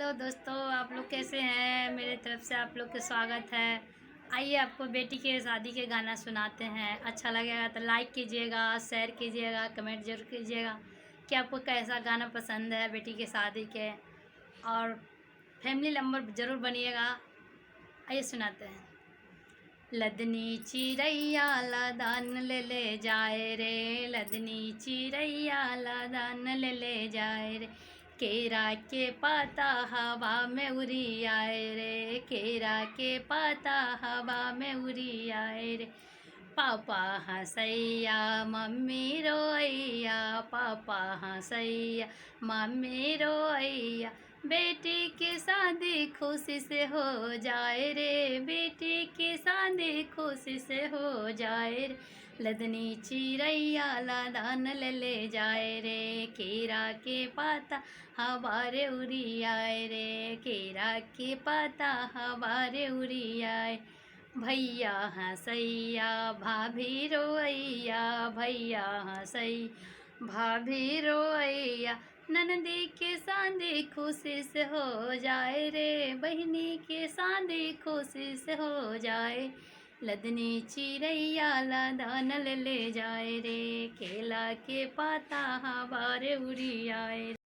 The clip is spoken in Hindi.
हेलो दोस्तों, आप लोग कैसे हैं। मेरे तरफ से आप लोग के स्वागत है। आइए आपको बेटी के शादी के गाना सुनाते हैं। अच्छा लगेगा तो लाइक कीजिएगा, शेयर कीजिएगा, कमेंट जरूर कीजिएगा कि आपको कैसा गाना पसंद है बेटी के शादी के। और फैमिली नंबर ज़रूर बनिएगा। आइए सुनाते हैं। लदनी चिड़ैया लदान ले जाए रे, लदनी चिड़ैया लदान ले जाए रे। केरा के पाता हवा में उड़ी आए रे, केरा के पाता हवा में उड़ी आए रे। पापा हंसैया मम्मी रोइया, पापा हंसैया मम्मी रोइया। बेटी की शादी खुशी से हो जाए रे, बेटी की शादी खुशी से हो जाए रे। लदनी चिड़ैया लादान ले जाए रे, केरा के पाता हवारे उड़ी आए रे, केरा के पाता हवारे उड़ी आए। भैया हंसैया भाभी रोइया, भैया हंसैया भाभी रोइया। ननदी के शादी खुशी से हो जाए रे, बहनी के शादी खुशी से हो जाए। लदनी चिड़ैया लादान ले जाए रे, केला के पाता हवारे उड़ी आए।